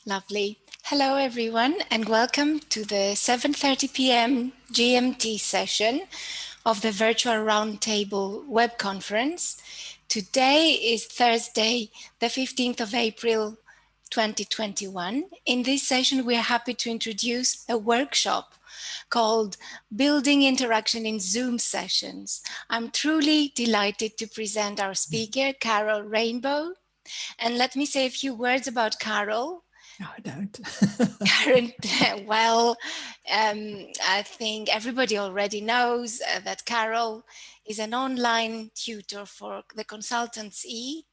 Lovely. Hello, everyone, and welcome to the 7:30 p.m. GMT session of the Virtual Roundtable web conference. Today is Thursday, the 15th of April, 2021. In this session, we are happy to introduce a workshop called Building Interaction in Zoom Sessions. I'm truly delighted to present our speaker, Carol Rainbow. And let me say a few words about Carol. No, I don't. Well, I think everybody already knows that Carol is an online tutor for the Consultants E,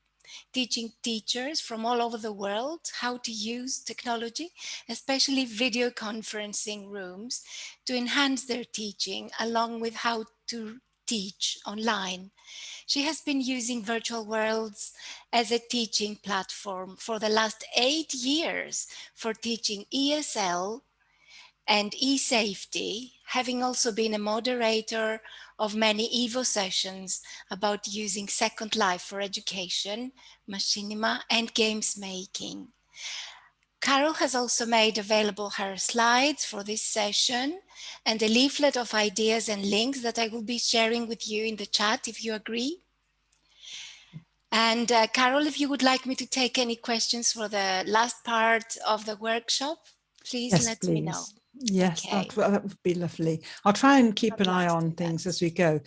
teaching teachers from all over the world how to use technology, especially video conferencing rooms, to enhance their teaching, along with how to teach online. She has been using virtual worlds as a teaching platform for the last 8 years for teaching ESL and e-safety, having also been a moderator of many EVO sessions about using Second Life for education, machinima, and games making. Carol has also made available her slides for this session and a leaflet of ideas and links that I will be sharing with you in the chat if you agree. And Carol, if you would like me to take any questions for the last part of the workshop, please let me know. Yes, Okay. that would be lovely. I'll try and keep an eye on things as we go.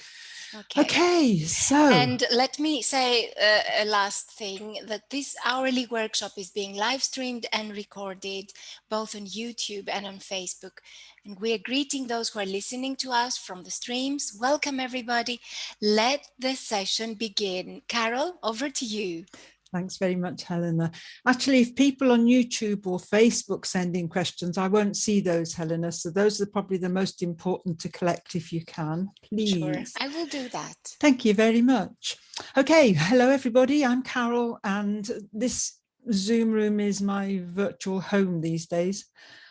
Okay, so. And let me say a last thing, that this hourly workshop is being live streamed and recorded both on YouTube and on Facebook. And we are greeting those who are listening to us from the streams. Welcome, everybody. Let the session begin. Carol, over to you. Thanks very much, Helena. Actually, if people on YouTube or Facebook send in questions, I won't see those, Helena. So those are probably the most important to collect if you can, please. Sure, I will do that. Thank you very much. Okay, hello, everybody. I'm Carol, and this Zoom room is my virtual home these days.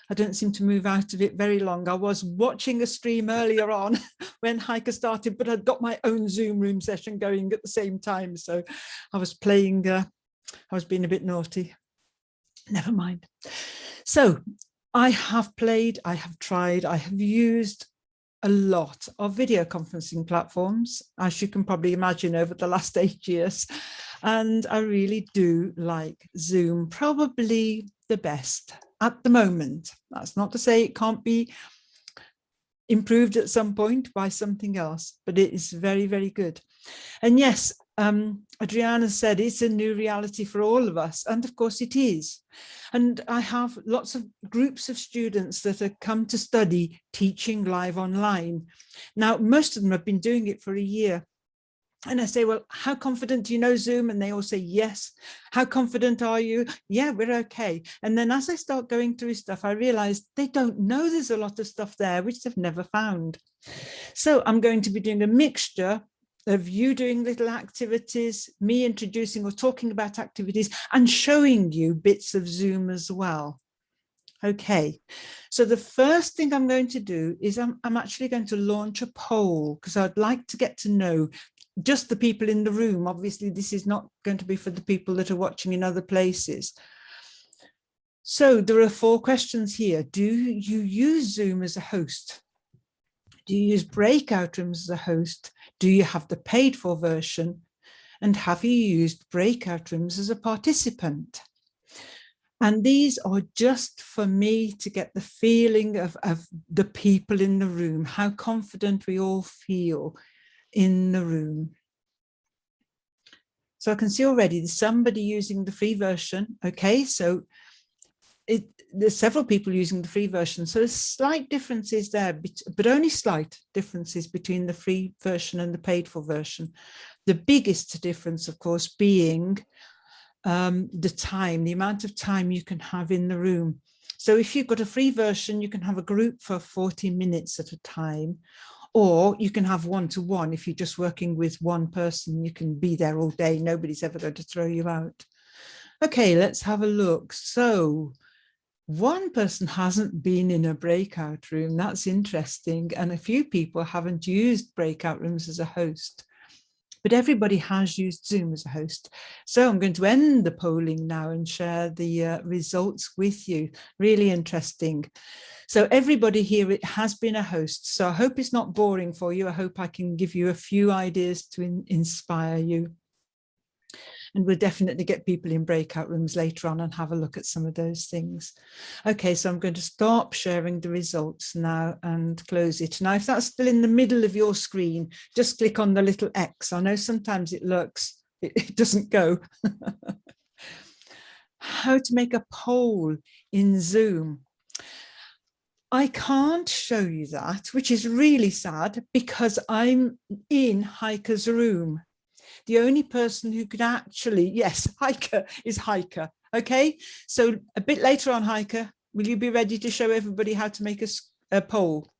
I don't seem to move out of it very long. I was watching a stream earlier on when Hiker started, but I'd got my own Zoom room session going at the same time. So I was playing, I was being a bit naughty. Never mind. So I have played, I have tried, I have used a lot of video conferencing platforms, as you can probably imagine, over the last 8 years. And I really do like Zoom, probably the best at the moment. That's not to say it can't be improved at some point by something else, but it is very, very good. And yes, Adriana said it's a new reality for all of us, and of course it is. And I have lots of groups of students that have come to study teaching live online. Now, most of them have been doing it for a year. And I say, well, how confident do you know Zoom? And they all say, yes. How confident are you? Yeah, we're okay. And then as I start going through stuff, I realized they don't know there's a lot of stuff there, which they've never found. So I'm going to be doing a mixture of you doing little activities, me introducing or talking about activities, and showing you bits of Zoom as well. Okay, so the first thing I'm going to do is I'm actually going to launch a poll, because I'd like to get to know just the people in the room. Obviously, this is not going to be for the people that are watching in other places. So there are 4 questions here. Do you use Zoom as a host? Do you use breakout rooms as a host? Do you have the paid for version? And have you used breakout rooms as a participant? And these are just for me to get the feeling of the people in the room, how confident we all feel in the room. So I can see already there's somebody using the free version. Okay, so there's several people using the free version. So there's slight differences there, but only slight differences between the free version and the paid for version. The biggest difference, of course, being the time, the amount of time you can have in the room. So if you've got a free version, you can have a group for 40 minutes at a time, or you can have one-to-one. If you're just working with one person, you can be there all day. Nobody's ever going to throw you out. Okay, let's have a look. So one person hasn't been in a breakout room. That's interesting. And a few people haven't used breakout rooms as a host. but everybody has used Zoom as a host. So I'm going to end the polling now and share the results with you. Really interesting. So everybody here, it has been a host. So I hope it's not boring for you. I hope I can give you a few ideas to inspire you. And we'll definitely get people in breakout rooms later on and have a look at some of those things. Okay, so I'm going to stop sharing the results now and close it. Now, if that's still in the middle of your screen, just click on the little X. I know sometimes it lurks, it doesn't go. How to make a poll in Zoom. I can't show you that, which is really sad because I'm in Heike's room. The only person who could actually, yes, Heike is Heike. Okay, so a bit later on, Heike, will you be ready to show everybody how to make a poll?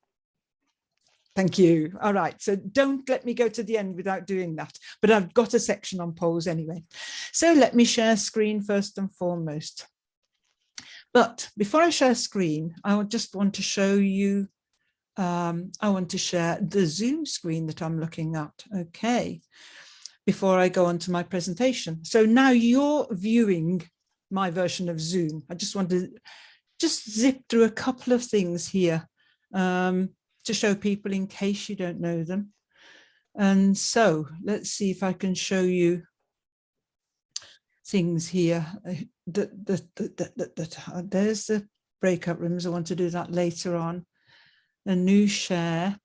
Thank you. All right, so don't let me go to the end without doing that, but I've got a section on polls anyway. So let me share screen first and foremost. But before I share screen, I just want to show you, I want to share the Zoom screen that I'm looking at. Okay, before I go on to my presentation. So now you're viewing my version of Zoom. I just want to zip through a couple of things here to show people in case you don't know them. And so let's see if I can show you things here. There's the breakout rooms. I want to do that later on. A new share.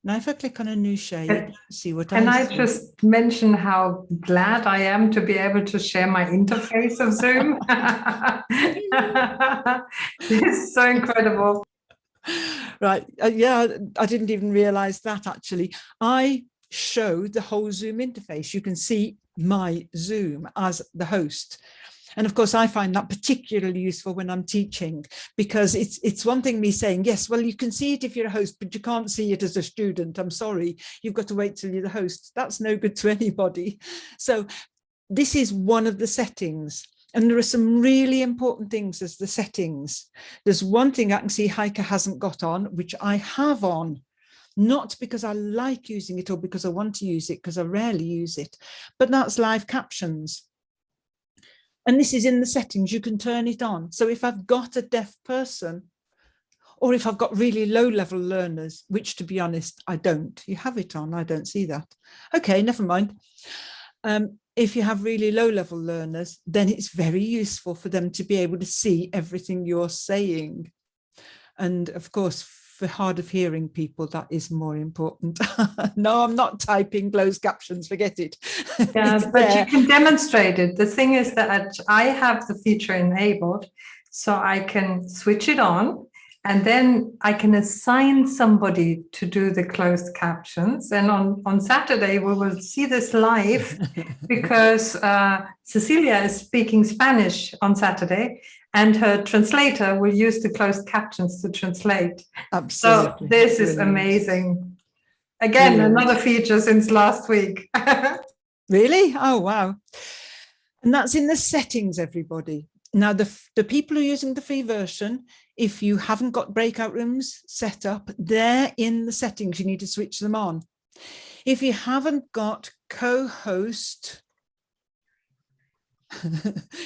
Now, if I click on a new share, you can see what I see. Can I just mention how glad I am to be able to share my interface of Zoom? It's so incredible. Right. Yeah, I didn't even realize that actually. I show the whole Zoom interface. You can see my Zoom as the host. And of course, I find that particularly useful when I'm teaching, because it's one thing me saying, yes, well, you can see it if you're a host, but you can't see it as a student. I'm sorry, you've got to wait till you're the host. That's no good to anybody. So this is one of the settings. And there are some really important things as the settings. There's one thing I can see Heike hasn't got on, which I have on. Not because I like using it or because I want to use it, because I rarely use it, but that's live captions. And this is in the settings, you can turn it on. So if I've got a deaf person, or if I've got really low level learners, which to be honest, I don't. You have it on, I don't see that. Okay, never mind. If you have really low level learners, then it's very useful for them to be able to see everything you're saying. And of course, for hard of hearing people, that is more important. No, I'm not typing closed captions, forget it. Yeah, but you can demonstrate it. The thing is that I have the feature enabled, so I can switch it on, and then I can assign somebody to do the closed captions. And on Saturday, we will see this live because Cecilia is speaking Spanish on Saturday, and her translator will use the closed captions to translate. Absolutely. So this is amazing. Again, another feature since last week. Really? Oh, wow. And that's in the settings, everybody. Now, the people who are using the free version, if you haven't got breakout rooms set up, they're in the settings. You need to switch them on. If you haven't got co-host,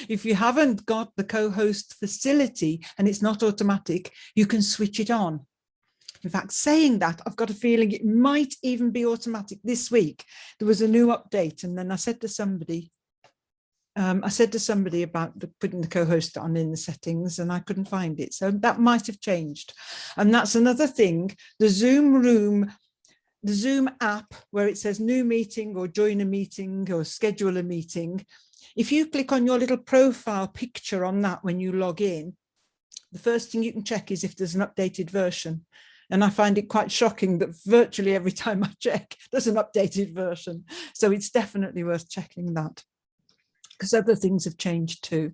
if you haven't got the co-host facility and it's not automatic, you can switch it on. In fact, saying that, I've got a feeling it might even be automatic this week. There was a new update, and then I said to somebody, about putting the co-host on in the settings, and I couldn't find it. So that might have changed. And that's another thing. The Zoom room, the Zoom app, where it says new meeting or join a meeting or schedule a meeting, if you click on your little profile picture on that when you log in, the first thing you can check is if there's an updated version. And I find it quite shocking that virtually every time I check, there's an updated version. So it's definitely worth checking that, because other things have changed too.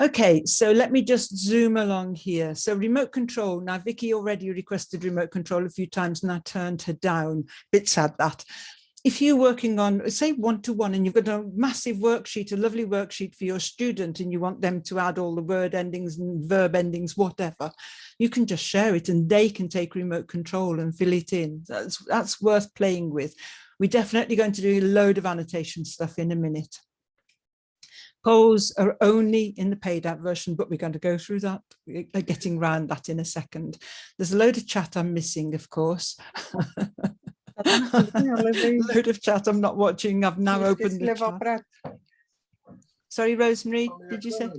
Okay, so let me just zoom along here. So remote control. Now, Vicky already requested remote control a few times and I turned her down. Bit sad that. If you're working on, say, one-to-one, and you've got a massive worksheet, a lovely worksheet for your student, and you want them to add all the word endings and verb endings, whatever, you can just share it and they can take remote control and fill it in. That's worth playing with. We're definitely going to do a load of annotation stuff in a minute. Polls are only in the paid app version, but we're going to go through that, getting around that in a second. There's a load of chat I'm missing, of course. Load of chat I'm not watching. I've now opened the chat. Sorry, Rosemary, did you say?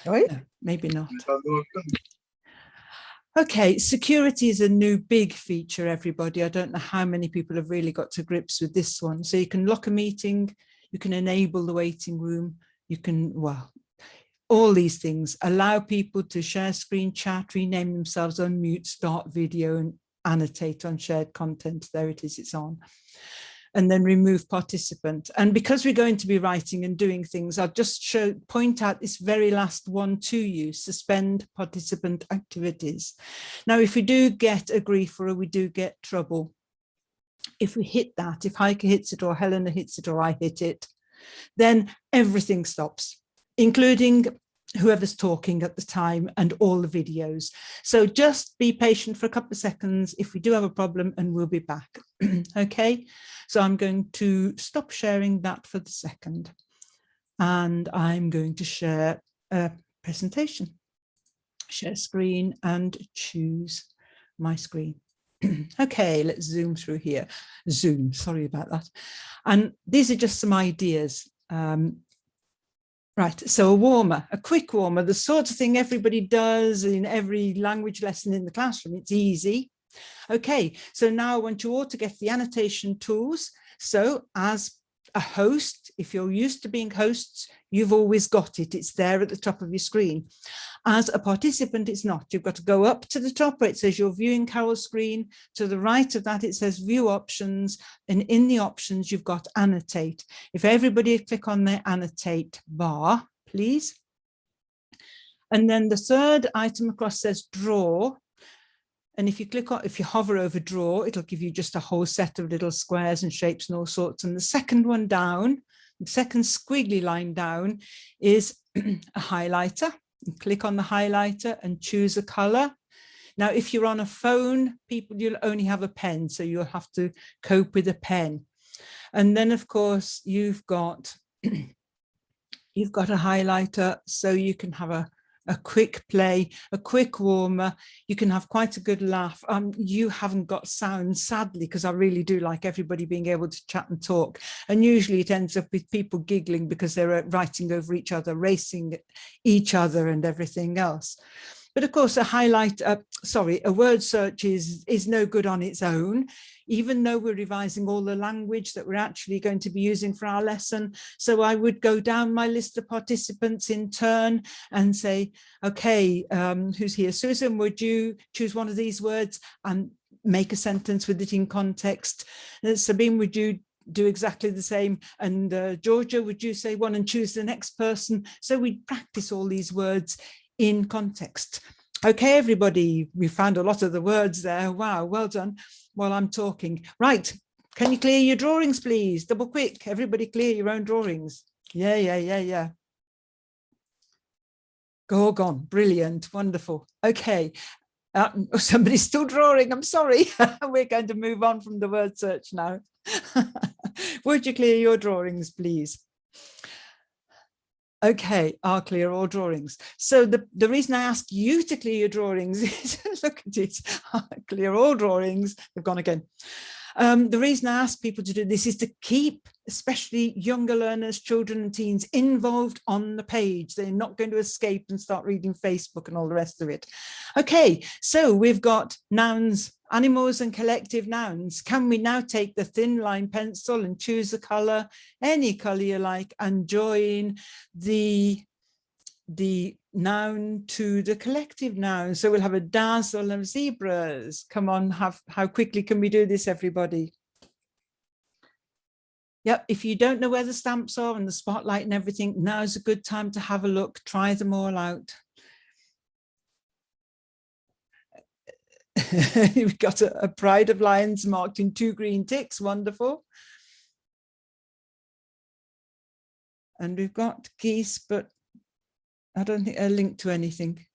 No, maybe not. Okay, security is a new big feature, everybody. I don't know how many people have really got to grips with this one. So you can lock a meeting, you can enable the waiting room, you can, well, all these things, allow people to share screen chat, rename themselves, unmute, start video, and annotate on shared content. There it is, it's on. And then remove participant. And because we're going to be writing and doing things, I'll just point out this very last one to you, suspend participant activities. Now, if we do get a grief or we do get trouble, if we hit that, if Heike hits it or Helena hits it or I hit it, then everything stops, including whoever's talking at the time and all the videos. So just be patient for a couple of seconds if we do have a problem, and we'll be back. Okay, so I'm going to stop sharing that for the second, and I'm going to share a presentation. Share screen and choose my screen. Okay, let's zoom through here. Zoom, sorry about that. And these are just some ideas. Right, so a warmer, a quick warmer, the sort of thing everybody does in every language lesson in the classroom. It's easy. Okay, so now I want you all to get the annotation tools. So as a host, if you're used to being hosts, you've always got it. It's there at the top of your screen. As a participant, it's not. You've got to go up to the top where it says you're viewing Carol's screen. To the right of that, it says view options. And in the options, you've got annotate. If everybody click on their annotate bar, please. And then the third item across says draw. And if you click on, if you hover over draw, it'll give you just a whole set of little squares and shapes and all sorts. And the second one down, the second squiggly line down is a highlighter. You click on the highlighter and choose a color. Now, if you're on a phone, you'll only have a pen, so you'll have to cope with a pen. And then, of course, you've got a highlighter, so you can have a quick play, a quick warmer. You can have quite a good laugh. You haven't got sound, sadly, because I really do like everybody being able to chat and talk. And usually it ends up with people giggling because they're writing over each other, racing each other and everything else. But of course, a word search is no good on its own, even though we're revising all the language that we're actually going to be using for our lesson. So I would go down my list of participants in turn and say, okay, who's here? Susan, would you choose one of these words and make a sentence with it in context? Sabine, would you do exactly the same? And Georgia, would you say one and choose the next person? So we practice all these words in context. Okay, everybody, we found a lot of the words there. Wow, well done. While I'm talking. Right, can you clear your drawings, please? Double quick, everybody clear your own drawings. Yeah. Go on, brilliant, wonderful. Okay, somebody's still drawing, I'm sorry. We're going to move on from the word search now. Would you clear your drawings, please? Okay, I'll clear all drawings. So the reason I ask you to clear your drawings is, look at it, clear all drawings, they've gone again. The reason I ask people to do this is to keep, especially younger learners, children and teens, involved on the page. They're not going to escape and start reading Facebook and all the rest of it. Okay, so we've got nouns, animals and collective nouns. Can we now take the thin line pencil and choose a color, any color you like, and join the noun to the collective noun? So we'll have a dazzle of zebras. Come on, how quickly can we do this, everybody? Yep, if you don't know where the stamps are and the spotlight and everything, now's a good time to have a look, try them all out. We've got a pride of lions marked in 2 green ticks, wonderful. And we've got geese, but I don't think they're linked to anything.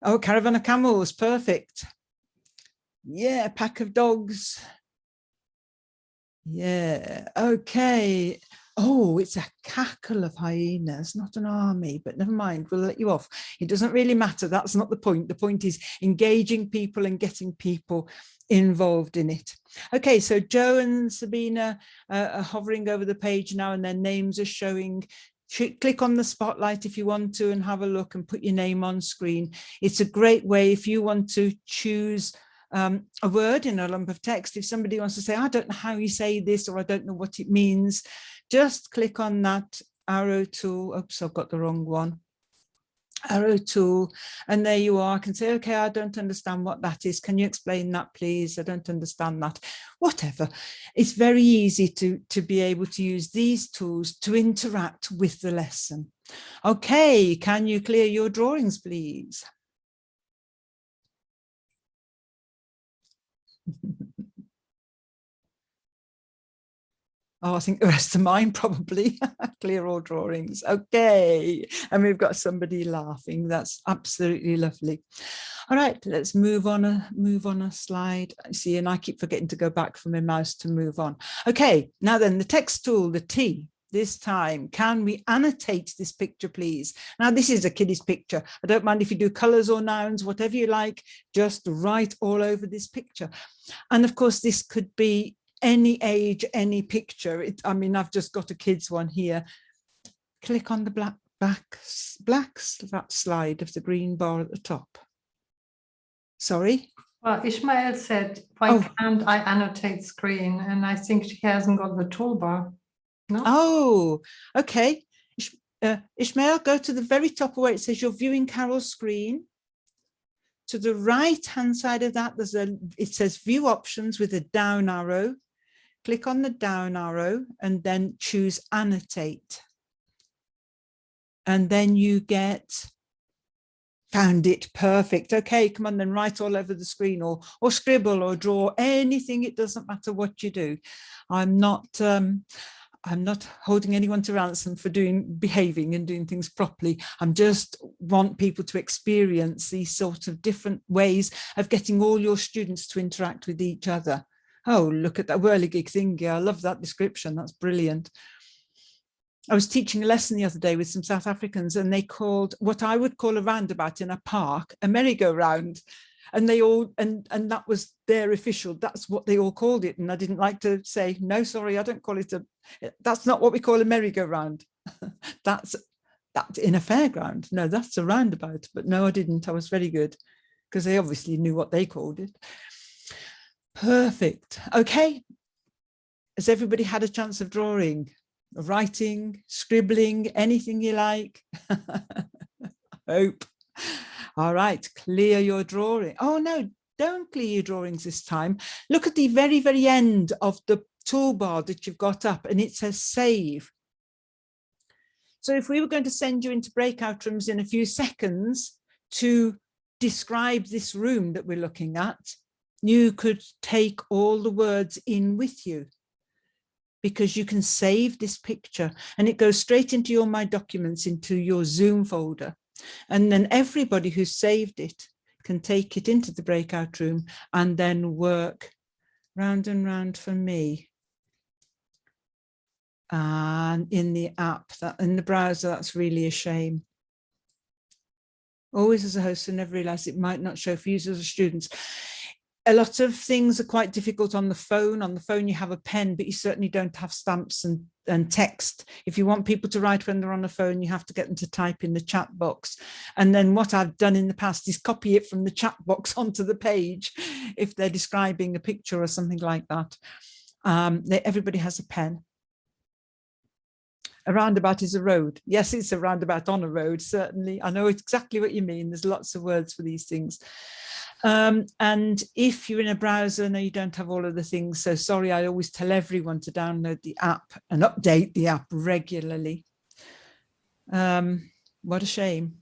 Oh, caravan of camels, perfect. Yeah, a pack of dogs. Yeah, okay. Oh, it's a cackle of hyenas, not an army, but never mind, we'll let you off. It doesn't really matter. That's not the point. The point is engaging people and getting people involved in it. Okay, so Joe and Sabina are hovering over the page now and their names are showing. Click on the spotlight if you want to and have a look and put your name on screen. It's a great way if you want to choose a word in a lump of text. If somebody wants to say, I don't know how you say this, or I don't know what it means, just click on that arrow tool. Oops, I've got the wrong one. Arrow tool, and there you are. I can say, okay, I don't understand what that is. Can you explain that, please? I don't understand that. Whatever. It's very easy to be able to use these tools to interact with the lesson. Okay, can you clear your drawings, please? Oh, I think the rest of mine probably. Clear all drawings. Okay. And we've got somebody laughing. That's absolutely lovely. All right, let's move on a slide. See, and I keep forgetting to go back from my mouse to move on. Okay, now then, the text tool, the T. This time, can we annotate this picture, please? Now, this is a kiddie's picture. I don't mind if you do colors or nouns, whatever you like, just write all over this picture. And of course, this could be any age, any picture. I mean, I've just got a kid's one here. Click on the black that slide of the green bar at the top. Sorry? Well, Ishmael said, why can't I annotate screen? And I think she hasn't got the toolbar. No? Oh, okay. Ishmael, go to the very top where it says you're viewing Carol's screen. To the right-hand side of that, it says view options with a down arrow. Click on the down arrow and then choose annotate. And then you get, found it, perfect. Okay, come on then, write all over the screen or scribble or draw anything. It doesn't matter what you do. I'm not holding anyone to ransom for behaving and doing things properly. I just want people to experience these sort of different ways of getting all your students to interact with each other. Oh, look at that whirligig thingy. I love that description. That's brilliant. I was teaching a lesson the other day with some South Africans, and they called what I would call a roundabout in a park a merry-go-round. And they all, and that was their official, that's what they all called it. And I didn't like to say, no, sorry, I don't call it that's not what we call a merry-go-round. That's in a fairground. No, that's a roundabout. But no, I didn't. I was very good because they obviously knew what they called it. Perfect. Okay. Has everybody had a chance of drawing, writing, scribbling, anything you like? Hope. All right, clear your drawing. Oh no, don't clear your drawings this time. Look at the very, very end of the toolbar that you've got up and it says save. So if we were going to send you into breakout rooms in a few seconds to describe this room that we're looking at, you could take all the words in with you because you can save this picture and it goes straight into your My Documents, into your Zoom folder. And then everybody who saved it can take it into the breakout room and then work round and round for me. And in the app, in the browser, that's really a shame. Always as a host, I never realized it might not show for users or students. A lot of things are quite difficult on the phone. On the phone, you have a pen, but you certainly don't have stamps and text. If you want people to write when they're on the phone, you have to get them to type in the chat box. And then what I've done in the past is copy it from the chat box onto the page if they're describing a picture or something like that. Everybody has a pen. A roundabout is a road. Yes, it's a roundabout on a road, certainly. I know exactly what you mean. There's lots of words for these things. And if you're in a browser, no, you don't have all of the things. So sorry, I always tell everyone to download the app and update the app regularly. What a shame.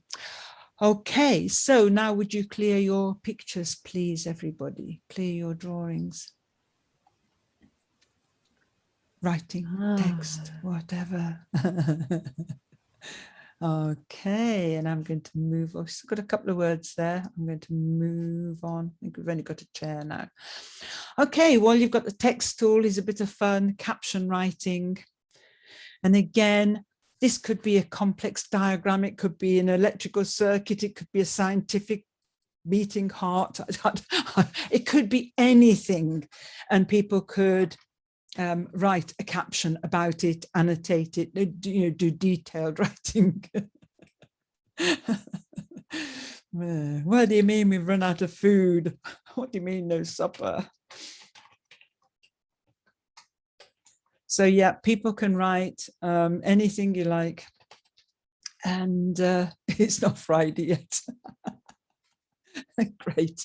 Okay, so now would you clear your pictures, please, everybody? Clear your drawings. Writing, text, whatever. Okay, and I'm going to move. I've still got a couple of words there. I'm going to move on. I think we've only got a chair now. Okay, well, you've got the text tool, is a bit of fun, caption writing. And again, this could be a complex diagram. It could be an electrical circuit. It could be a scientific beating heart. It could be anything. And people could write a caption about it, annotate it, do detailed writing. What do you mean we've run out of food? What do you mean no supper? So yeah, people can write anything you like. And it's not Friday yet. Great,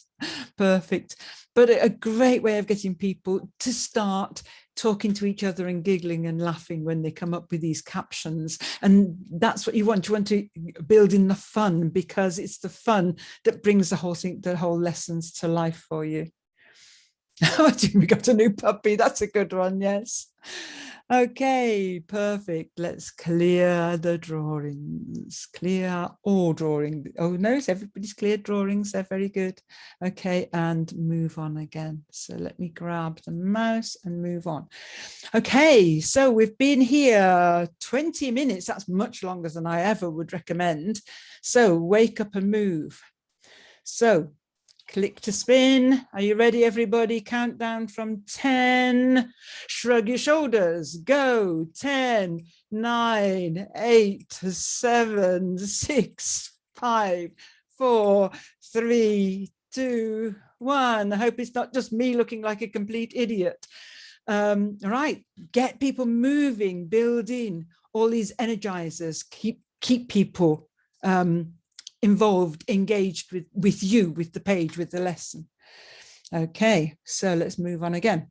perfect. But a great way of getting people to start talking to each other and giggling and laughing when they come up with these captions. And that's what you want. You want to build in the fun, because it's the fun that brings the whole thing, the whole lessons to life for you. We got a new puppy. That's a good one. Yes. Okay, perfect. Let's clear the drawings. Clear all drawing. Oh no, everybody's cleared drawings. They're very good. Okay, and move on again. So let me grab the mouse and move on. Okay, so we've been here 20 minutes. That's much longer than I ever would recommend. So wake up and move. So click to spin. Are you ready, everybody? Countdown from 10. Shrug your shoulders. Go. 10, 9, 8, 7, 6, 5, 4, 3, 2, 1. I hope it's not just me looking like a complete idiot. Right, get people moving, build in all these energizers, keep people involved, engaged with you, with the page, with the lesson. Okay, so let's move on again.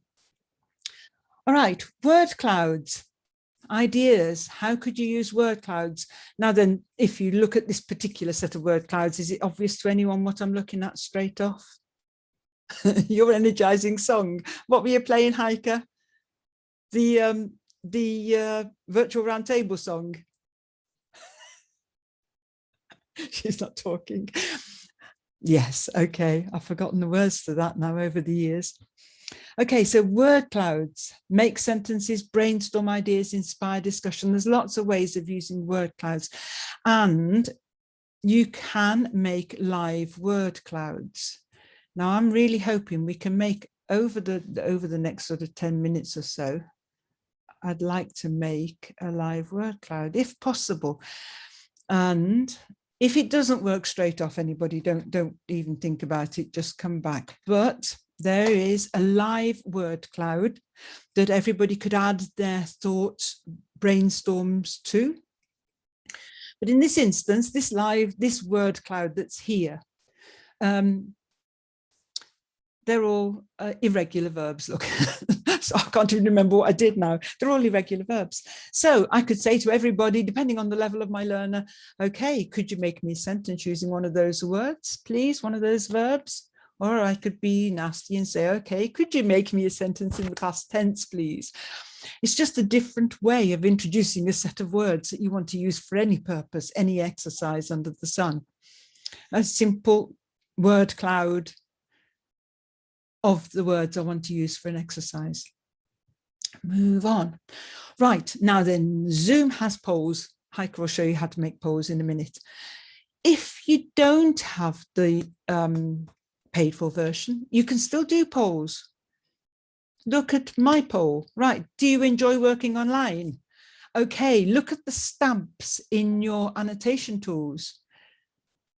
All right, word clouds, ideas. How could you use word clouds? Now then, if you look at this particular set of word clouds, is it obvious to anyone what I'm looking at straight off? Your energizing song. What were you playing, Heike? The virtual roundtable song. She's not talking. Yes, okay. I've forgotten the words to that now over the years. Okay, so word clouds, make sentences, brainstorm ideas, inspire discussion. There's lots of ways of using word clouds, and you can make live word clouds. Now, I'm really hoping we can make over the next sort of 10 minutes or so, I'd like to make a live word cloud if possible. And if it doesn't work straight off, anybody, don't even think about it, just come back. But there is a live word cloud that everybody could add their thoughts, brainstorms to. But in this instance, this word cloud that's here, they're all irregular verbs. Look, so I can't even remember what I did now. They're all irregular verbs. So I could say to everybody, depending on the level of my learner, okay, could you make me a sentence using one of those words, please, one of those verbs? Or I could be nasty and say, okay, could you make me a sentence in the past tense, please? It's just a different way of introducing a set of words that you want to use for any purpose, any exercise under the sun. A simple word cloud of the words I want to use for an exercise. Move on. Right, now then, Zoom has polls. Heike will show you how to make polls in a minute. If you don't have the paid for version, you can still do polls. Look at my poll. Right, do you enjoy working online? Okay, look at the stamps in your annotation tools.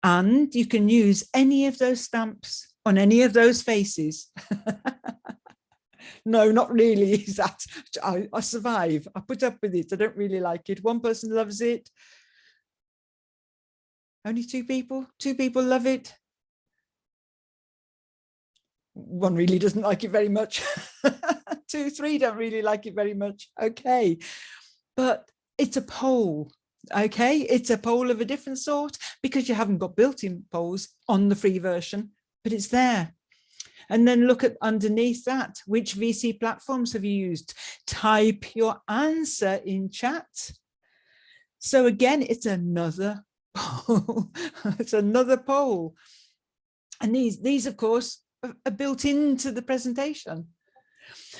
And you can use any of those stamps on any of those faces. No, not really. Is that I survive. I put up with it. I don't really like it. One person loves it. Only two people love it. One really doesn't like it very much. 2, 3 don't really like it very much. Okay, but it's a poll. Okay, it's a poll of a different sort because you haven't got built-in polls on the free version, but it's there. And then look at underneath that, which VC platforms have you used? Type your answer in chat. So again, it's another poll. It's another poll. And these, of course, are built into the presentation.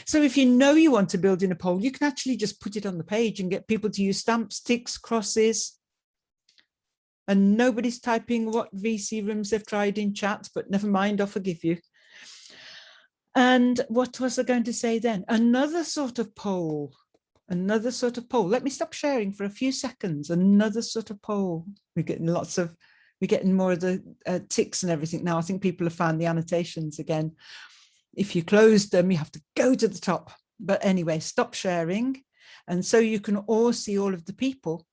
So if you know you want to build in a poll, you can actually just put it on the page and get people to use stamps, ticks, crosses. And nobody's typing what VC rooms they've tried in chat, but never mind, I'll forgive you. And what was I going to say then? Another sort of poll. Another sort of poll. Let me stop sharing for a few seconds. Another sort of poll. We're getting more of the ticks and everything now. I think people have found the annotations again. If you close them, you have to go to the top. But anyway, stop sharing. And so you can all see all of the people.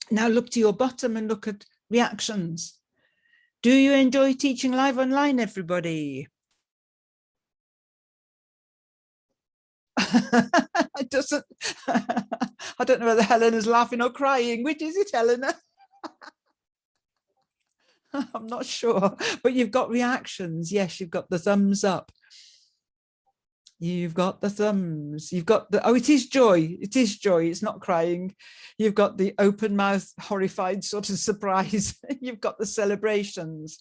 Now look to your bottom and look at reactions. Do you enjoy teaching live online, everybody? It doesn't. I don't know whether Helena's laughing or crying. Which is it, Helena? I'm not sure, but you've got reactions. Yes, you've got the thumbs up. You've got the thumbs. You've got the, oh, it is joy. It is joy. It's not crying. You've got the open mouth, horrified sort of surprise. You've got the celebrations.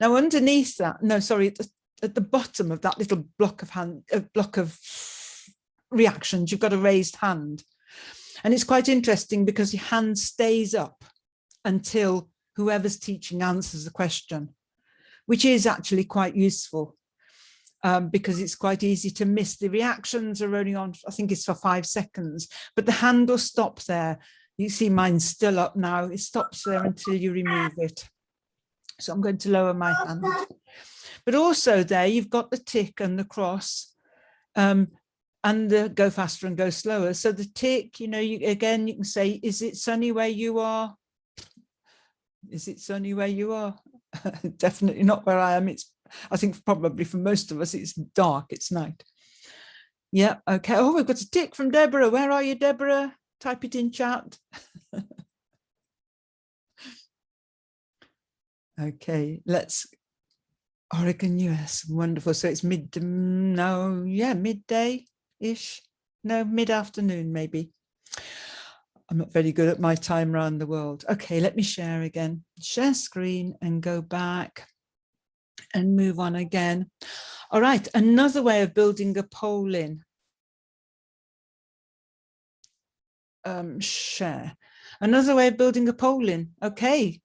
Now underneath that, no, sorry, at the bottom of that little block of reactions, you've got a raised hand. And it's quite interesting because your hand stays up until whoever's teaching answers the question, which is actually quite useful because it's quite easy to miss. The reactions are only on, I think it's for 5 seconds, but the hand will stop there. You see mine's still up now. It stops there until you remove it. So I'm going to lower my hand. But also there, you've got the tick and the cross. And the go faster and go slower. So the tick, you know, again, you can say, is it sunny where you are? Is it sunny where you are? Definitely not where I am. It's, I think probably for most of us, it's dark, it's night. Yeah, okay. Oh, we've got a tick from Deborah. Where are you, Deborah? Type it in chat. Okay, let's, Oregon, US, wonderful. So it's midday, ish. No, mid-afternoon, maybe. I'm not very good at my time around the world. Okay, let me share again. Share screen and go back and move on again. All right, another way of building a poll in. Share. Another way of building a poll in. Okay.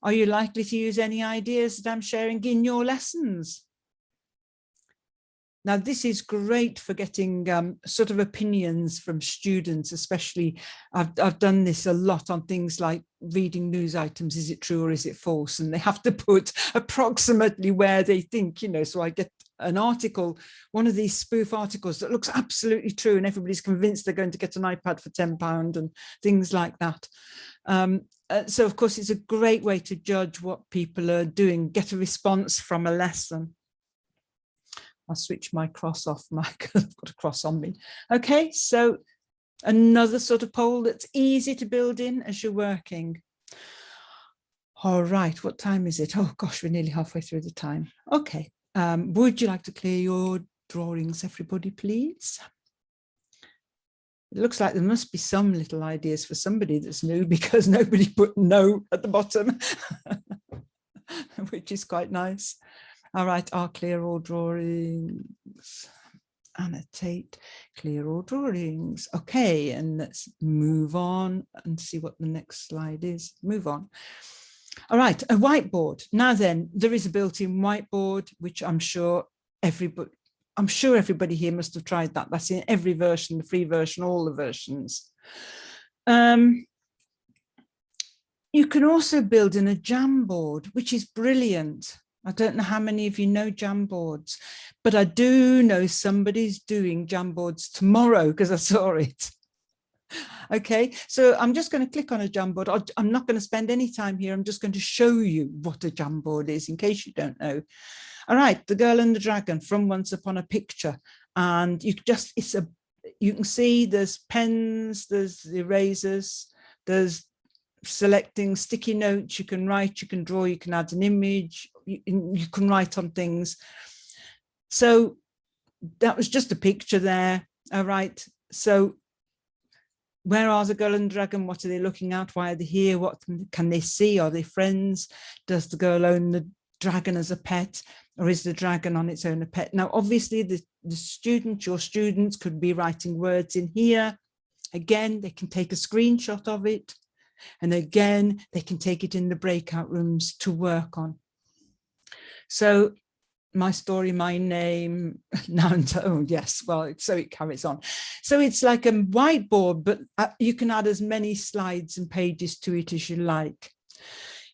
Are you likely to use any ideas that I'm sharing in your lessons? Now, this is great for getting sort of opinions from students, especially. I've done this a lot on things like reading news items. Is it true or is it false? And they have to put approximately where they think, you know, so I get an article, one of these spoof articles that looks absolutely true and everybody's convinced they're going to get an iPad for £10 and things like that. So, of course, it's a great way to judge what people are doing, get a response from a lesson. I'll switch my cross off, Mike. I've got a cross on me. Okay, so another sort of poll that's easy to build in as you're working. All right, what time is it? Oh gosh, we're nearly halfway through the time. Okay, would you like to clear your drawings, everybody, please? It looks like there must be some little ideas for somebody that's new because nobody put no at the bottom, which is quite nice. All right, I'll clear all drawings, annotate, clear all drawings. Okay, and let's move on and see what the next slide is. Move on. All right, a whiteboard. Now then, there is a built-in whiteboard, which I'm sure everybody here must have tried that. That's in every version, the free version, all the versions. You can also build in a Jamboard, which is brilliant. I don't know how many of you know Jamboards, but I do know somebody's doing Jamboards tomorrow because I saw it. Okay, so I'm just going to click on a Jamboard. I'm not going to spend any time here. I'm just going to show you what a Jamboard is in case you don't know. All right, The Girl and the Dragon from Once Upon a Picture. And you can see there's pens, there's erasers, there's selecting sticky notes. You can write, you can draw, you can add an image, you can write on things. So that was just a picture there. All right, so where are the girl and dragon? What are they looking at? Why are they here? What can they see? Are they friends? Does the girl own the dragon as a pet, or is the dragon on its own a pet? Now, obviously, the student, your students could be writing words in here. Again, they can take a screenshot of it. And again, they can take it in the breakout rooms to work on. So my story, my name, now, oh yes, well, so it carries on. So it's like a whiteboard, but you can add as many slides and pages to it as you like.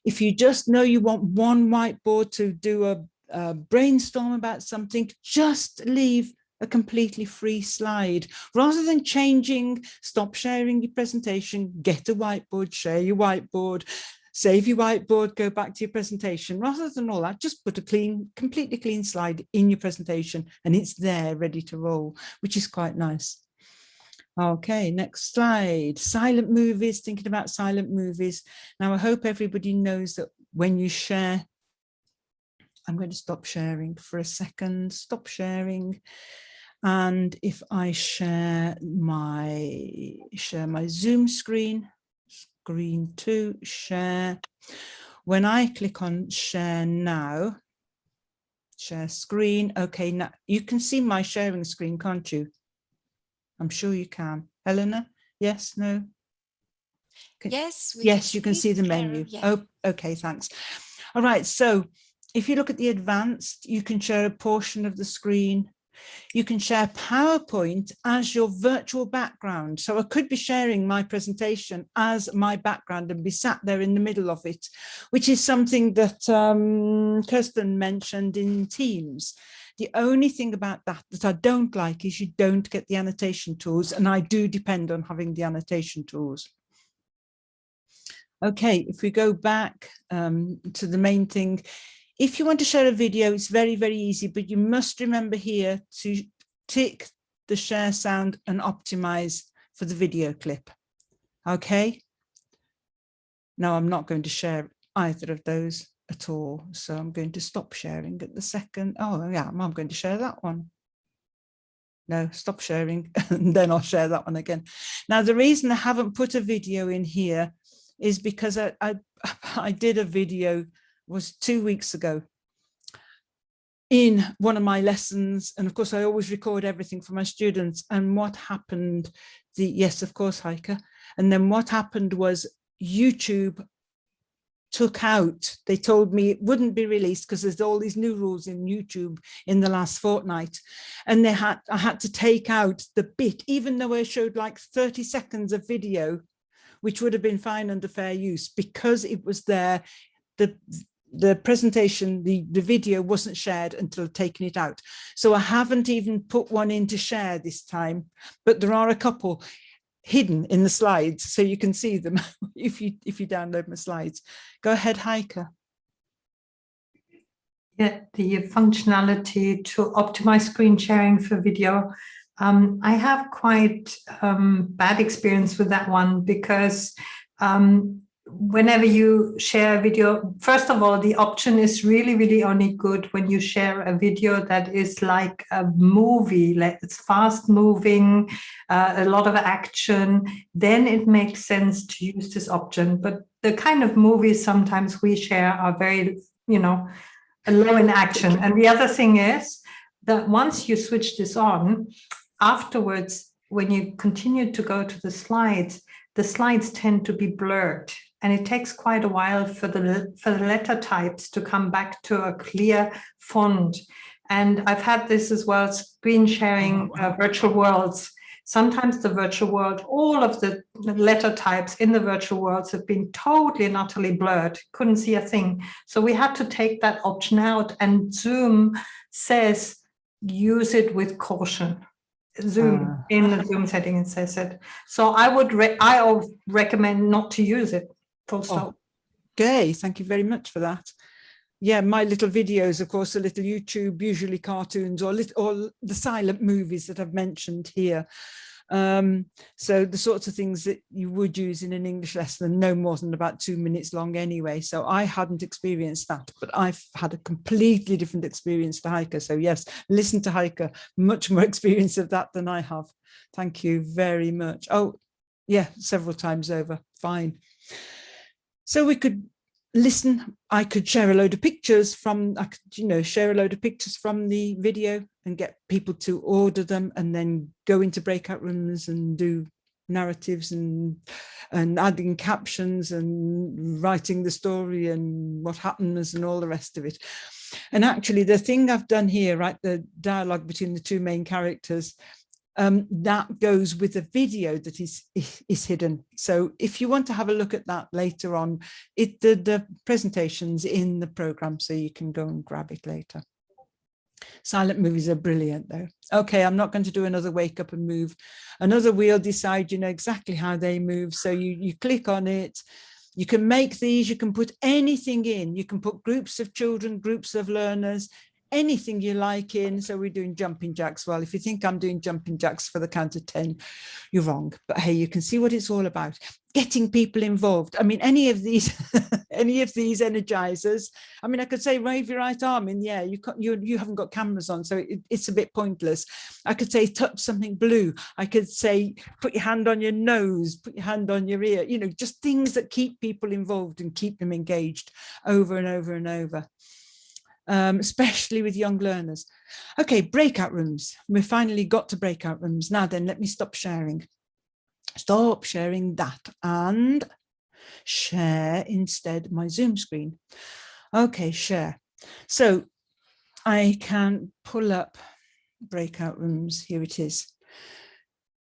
If you just know you want one whiteboard to do a brainstorm about something, just leave a completely free slide rather than changing. Stop sharing your presentation, get a whiteboard, share your whiteboard, save your whiteboard, go back to your presentation. Rather than all that, just put a completely clean slide in your presentation and it's there ready to roll, which is quite nice. Okay, next slide. Silent movies, thinking about silent movies. Now, I hope everybody knows that when you share, I'm going to stop sharing for a second, stop sharing. And if I share my Zoom screen, screen 2, share. When I click on share now, share screen. Okay, now you can see my sharing screen, can't you? I'm sure you can. Helena, yes, no? Yes, yes, you can see the menu. Yeah. Oh, okay, thanks. All right, so if you look at the advanced, you can share a portion of the screen. You can share PowerPoint as your virtual background. So I could be sharing my presentation as my background and be sat there in the middle of it, which is something that Kirsten mentioned in Teams. The only thing about that I don't like is you don't get the annotation tools, and I do depend on having the annotation tools. Okay, if we go back to the main thing, if you want to share a video, it's very, very easy, but you must remember here to tick the share sound and optimize for the video clip. Okay. Now I'm not going to share either of those at all. So I'm going to stop sharing at the second. Oh yeah, I'm going to share that one. No, stop sharing, and then I'll share that one again. Now, the reason I haven't put a video in here is because I did a video, was 2 weeks ago, in one of my lessons, and of course I always record everything for my students. And what happened, yes, of course, Heike. And then what happened was YouTube took out, they told me it wouldn't be released because there's all these new rules in YouTube in the last fortnight, and I had to take out the bit, even though I showed like 30 seconds of video, which would have been fine under fair use, because it was there. The presentation, the video wasn't shared until taking it out. So I haven't even put one in to share this time, but there are a couple hidden in the slides, so you can see them if you download my slides. Go ahead, Heike. Yeah, the functionality to optimize screen sharing for video. I have quite bad experience with that one, because whenever you share a video, first of all, the option is really, really only good when you share a video that is like a movie, like it's fast moving, a lot of action, then it makes sense to use this option. But the kind of movies sometimes we share are very, low in action. And the other thing is that once you switch this on, afterwards, when you continue to go to the slides tend to be blurred. And it takes quite a while for the letter types to come back to a clear font. And I've had this as well, screen sharing virtual worlds. Sometimes the virtual world, all of the letter types in the virtual worlds have been totally and utterly blurred. Couldn't see a thing. So we had to take that option out, and Zoom says, use it with caution. Zoom, in the Zoom setting, it says it. So I would recommend not to use it. Full stop. Okay, thank you very much for that. Yeah, my little videos, of course, are little YouTube, usually cartoons or the silent movies that I've mentioned here. So the sorts of things that you would use in an English lesson, no more than about 2 minutes long anyway. So I hadn't experienced that, but I've had a completely different experience to Heike. So yes, listen to Heike, much more experience of that than I have. Thank you very much. Oh, Yeah, several times over. Fine. So we could listen. I could share a load of pictures from, I could, share a load of pictures from the video and get people to order them and then go into breakout rooms and do narratives and adding captions and writing the story and what happens and all the rest of it. And actually the thing I've done here, right, the dialogue between the two main characters, that goes with a video that is hidden. So if you want to have a look at that later on, the presentation's in the program, so you can go and grab it later. Silent movies are brilliant though. Okay, I'm not going to do another wake up and move. Another wheel, decide, exactly how they move. So you click on it. You can make these, you can put anything in. You can put groups of children, groups of learners, anything you like in. So we're doing jumping jacks. Well, if you think I'm doing jumping jacks for the count of 10, you're wrong. But hey, you can see what it's all about. Getting people involved. I mean, any of these energizers. I mean, I could say wave your right arm in the air. You haven't got cameras on, so it's a bit pointless. I could say touch something blue. I could say put your hand on your nose, put your hand on your ear. Just things that keep people involved and keep them engaged over and over and over. Especially with young learners. Okay, breakout rooms. We finally got to breakout rooms. Now then, let me stop sharing. Stop sharing that and share instead my Zoom screen. Okay, share. So I can pull up breakout rooms. Here it is.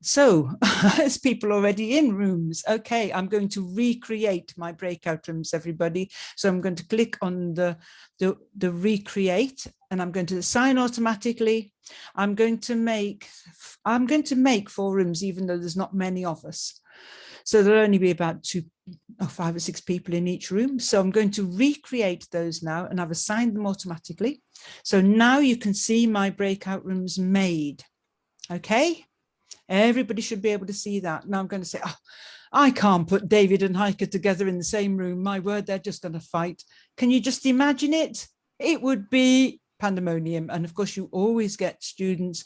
So there's people already in rooms. Okay, I'm going to recreate my breakout rooms, everybody. So I'm going to click on the recreate and I'm going to assign automatically. I'm going to make 4 rooms, even though there's not many of us. So there'll only be about 5 or 6 people in each room. So I'm going to recreate those now and I've assigned them automatically. So now you can see my breakout rooms made. Okay. Everybody should be able to see that. Now I'm going to say, oh, I can't put David and Heike together in the same room. My word, they're just going to fight. Can you just imagine it? It would be pandemonium. And of course, you always get students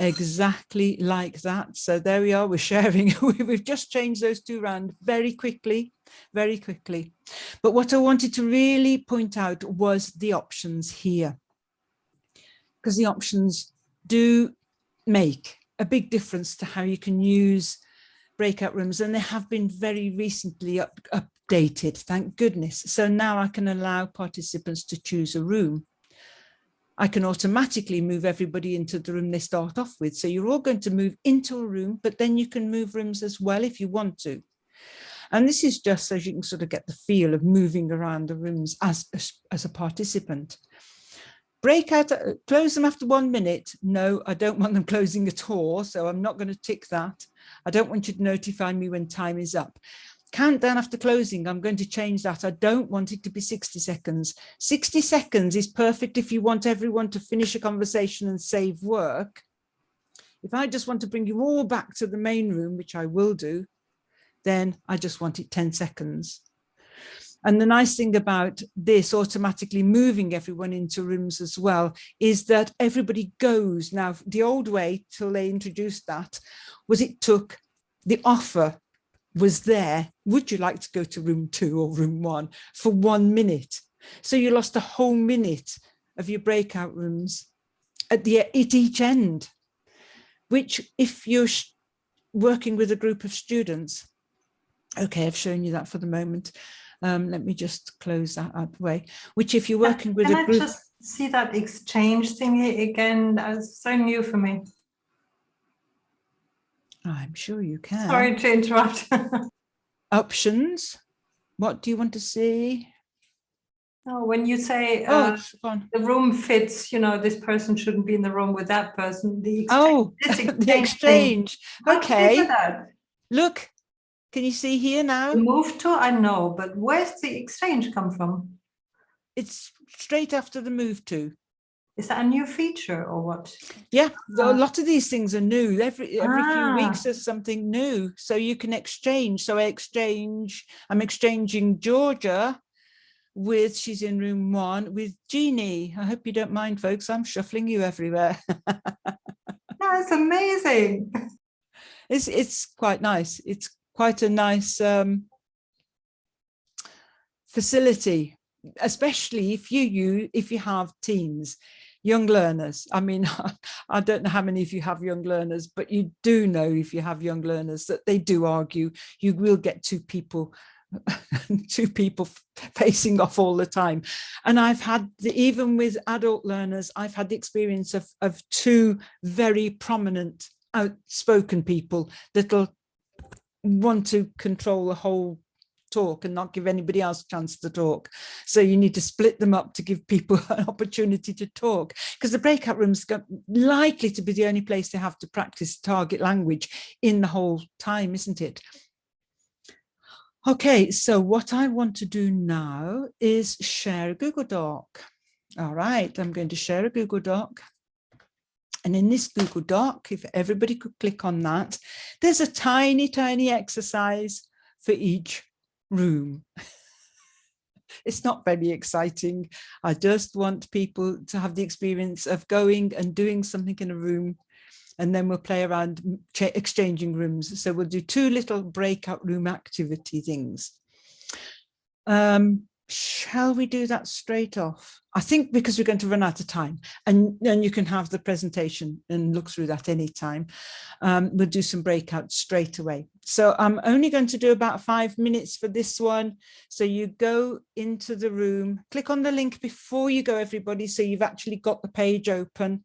exactly like that. So there we are, we're sharing. We've just changed those 2 around very quickly. But what I wanted to really point out was the options here, because the options do make a big difference to how you can use breakout rooms, and they have been very recently updated, thank goodness. So now I can allow participants to choose a room. I can automatically move everybody into the room they start off with. So you're all going to move into a room, but then you can move rooms as well if you want to. And this is just so you can sort of get the feel of moving around the rooms as a participant. Breakout, close them after 1 minute. No, I don't want them closing at all. So I'm not going to tick that. I don't want you to notify me when time is up. Countdown after closing, I'm going to change that. I don't want it to be 60 seconds. 60 seconds is perfect if you want everyone to finish a conversation and save work. If I just want to bring you all back to the main room, which I will do, then I just want it 10 seconds. And the nice thing about this automatically moving everyone into rooms as well is that everybody goes. Now, the old way till they introduced that was it took the offer was there. Would you like to go to room 2 or room 1 for 1 minute? So you lost a whole minute of your breakout rooms at each end, which if you're working with a group of students, okay, I've shown you that for the moment. Let me just close that out the way, which if you're working with a group. Can I just see that exchange thingy again? That's so new for me. I'm sure you can. Sorry to interrupt. Options. What do you want to see? Oh, when you say the room fits, this person shouldn't be in the room with that person. The exchange. Okay. That? Look. Can you see here now? The move to, I know, but where's the exchange come from? It's straight after the move to. Is that a new feature or what? Yeah, a lot of these things are new. Every few weeks there's something new. So you can exchange. So I'm exchanging Georgia with, she's in room 1, with Jeannie. I hope you don't mind, folks. I'm shuffling you everywhere. That's amazing. It's quite nice. It's quite a nice facility, especially if you have teens, young learners. I mean, I don't know how many of you have young learners, but you do know if you have young learners that they do argue. You will get two people facing off all the time. And I've had even with adult learners, I've had the experience of two very prominent outspoken people that'll want to control the whole talk and not give anybody else a chance to talk. So you need to split them up to give people an opportunity to talk, because the breakout rooms are likely to be the only place they have to practice target language in the whole time, isn't it? Okay, so what I want to do now is share a Google Doc. All right, I'm going to share a Google Doc. And in this Google Doc, if everybody could click on that, there's a tiny, tiny exercise for each room. It's not very exciting. I just want people to have the experience of going and doing something in a room, and then we'll play around exchanging rooms. So we'll do two little breakout room activity things. Shall we do that straight off? I think because we're going to run out of time, and then you can have the presentation and look through that anytime. We'll do some breakouts straight away. So I'm only going to do about 5 minutes for this one. So you go into the room, click on the link before you go, everybody, so you've actually got the page open.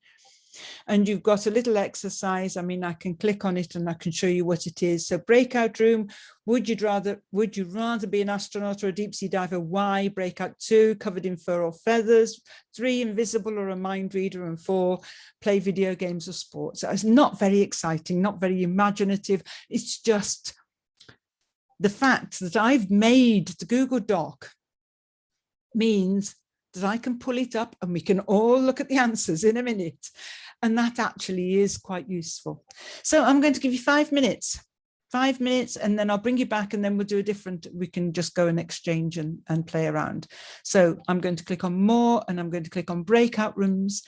And you've got a little exercise. I mean, I can click on it and I can show you what it is. So breakout room, would you rather be an astronaut or a deep sea diver? Why? Breakout 2, covered in fur or feathers. 3, invisible or a mind reader. And 4, play video games or sports. So it's not very exciting, not very imaginative. It's just the fact that I've made the Google Doc means that I can pull it up and we can all look at the answers in a minute. And that actually is quite useful. So I'm going to give you 5 minutes, and then I'll bring you back, and then we'll do a different, we can just go and exchange and play around. So I'm going to click on more, and I'm going to click on breakout rooms,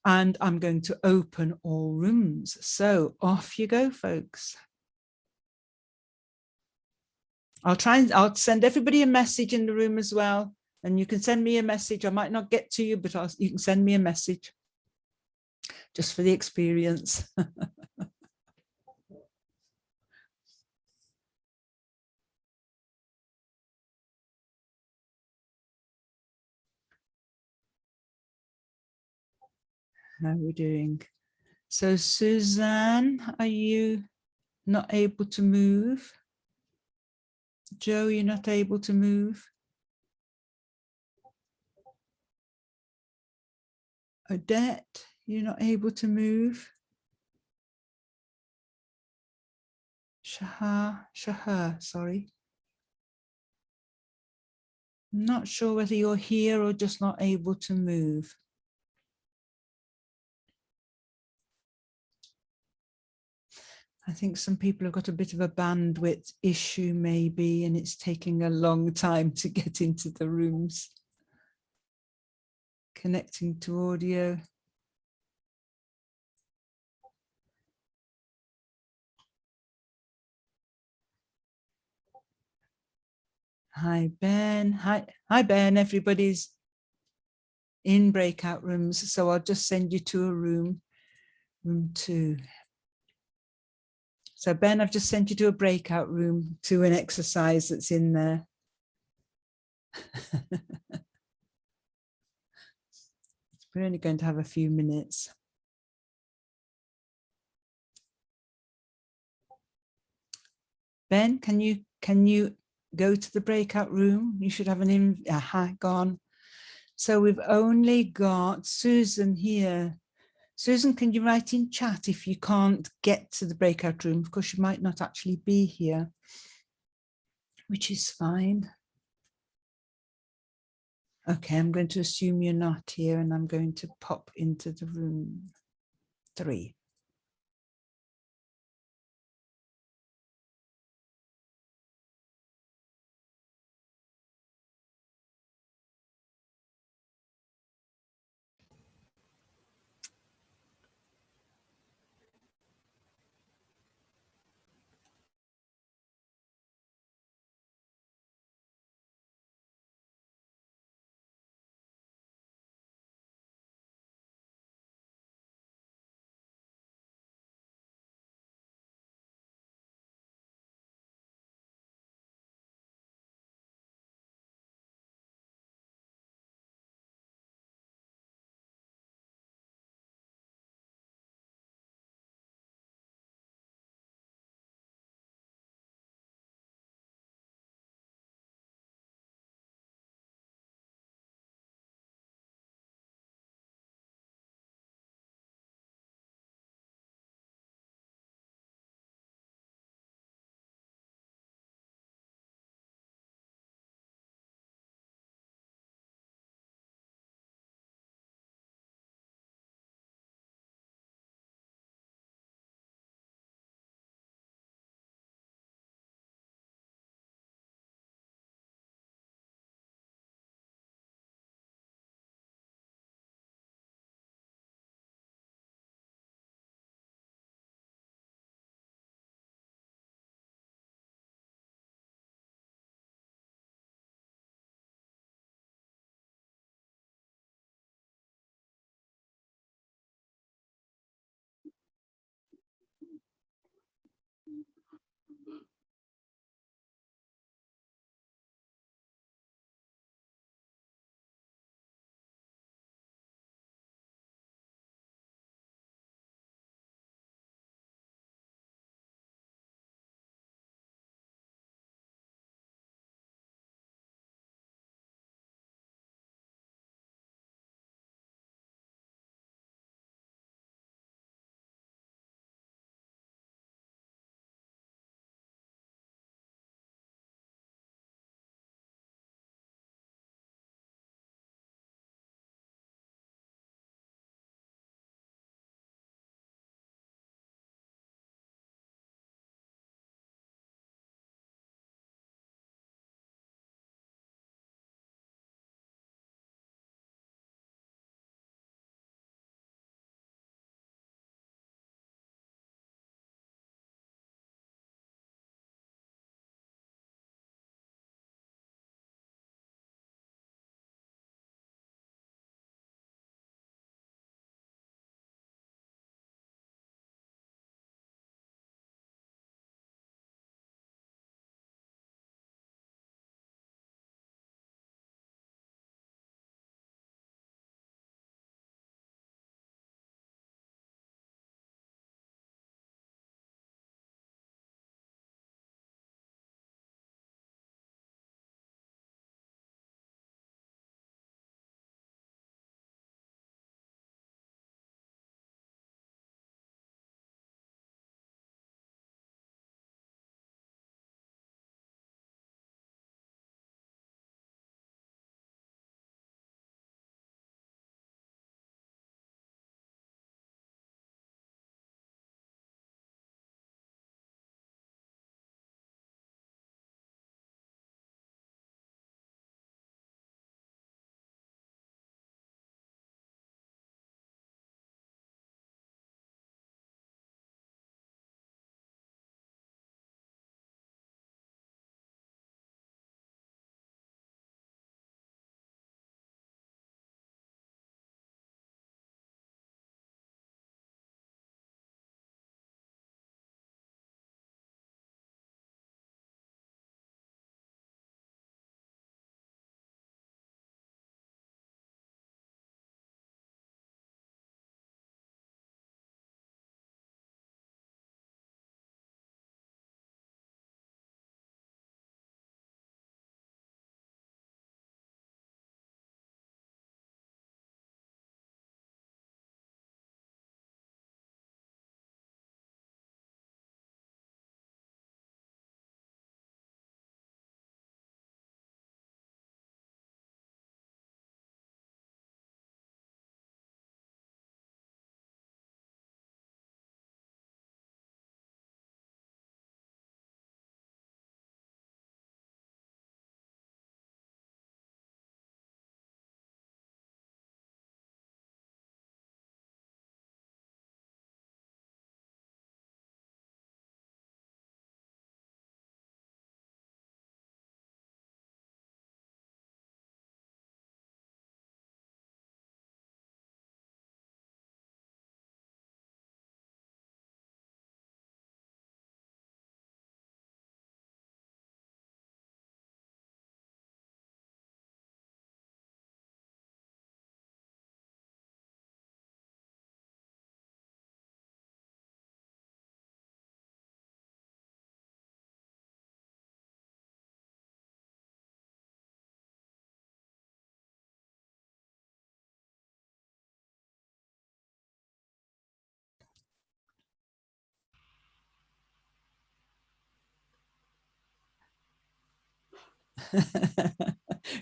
and I'm going to open all rooms. So off you go, folks. I'll send everybody a message in the room as well. And you can send me a message. I might not get to you, but you can send me a message just for the experience. How are we doing? So Suzanne, are you not able to move? Joe, you're not able to move? Odette, you're not able to move? Shahar, sorry. I'm not sure whether you're here or just not able to move. I think some people have got a bit of a bandwidth issue maybe, and it's taking a long time to get into the rooms. Connecting to audio. Hi, Ben. Hi, Ben. Everybody's in breakout rooms. So I'll just send you to a room 2. So Ben, I've just sent you to a breakout room to an exercise that's in there. We're only going to have a few minutes. Ben, can you go to the breakout room? You should have an gone. So we've only got Susan here. Susan, can you write in chat if you can't get to the breakout room? Of course, you might not actually be here, which is fine. Okay, I'm going to assume you're not here, and I'm going to pop into the room 3.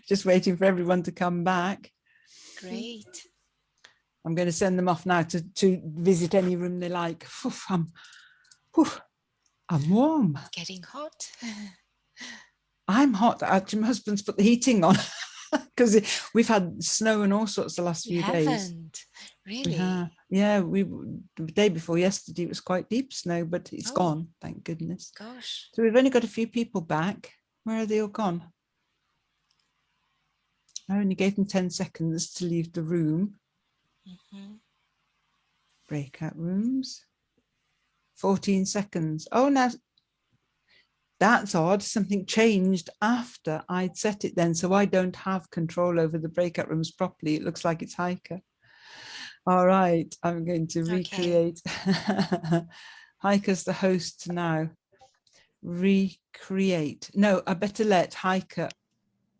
Just waiting for everyone to come back. Great. I'm going to send them off now to visit any room they like. I'm warm. It's getting hot. I'm hot. Actually, my husband's put the heating on because we've had snow and all sorts the last few days. Haven't really? Yeah, the day before yesterday it was quite deep snow, but it's gone, thank goodness. Gosh. So we've only got a few people back. Where are they all gone? I only gave them 10 seconds to leave the room. Breakout rooms. 14 seconds. Oh, now that's odd. Something changed after I'd set it then, so I don't have control over the breakout rooms properly. It looks like it's Heike. All right, I'm going to recreate. Heike's the host now. Recreate. No, I better let Heike.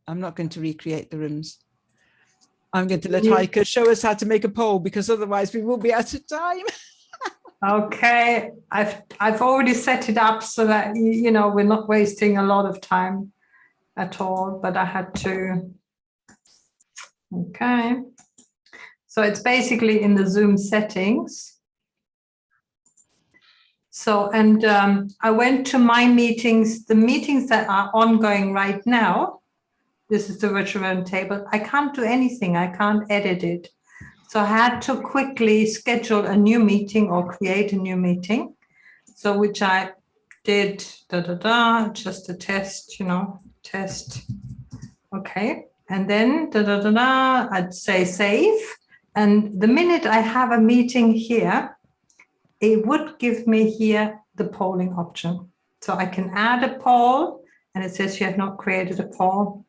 I'm not going to recreate the rooms. I'm going to let Heike show us how to make a poll, because otherwise we will be out of time. Okay, I've already set it up so that, you know, we're not wasting a lot of time at all, but I had to. Okay, so it's basically in the Zoom settings. So, and I went to my meetings, the meetings that are ongoing right now. This is the virtual round table. I can't do anything. I can't edit it. So I had to quickly schedule a new meeting or create a new meeting. So which I did, just a test, you know, test. Okay. And then, I'd say save. And the minute I have a meeting here, it would give me here the polling option. So I can add a poll, and it says you have not created a poll.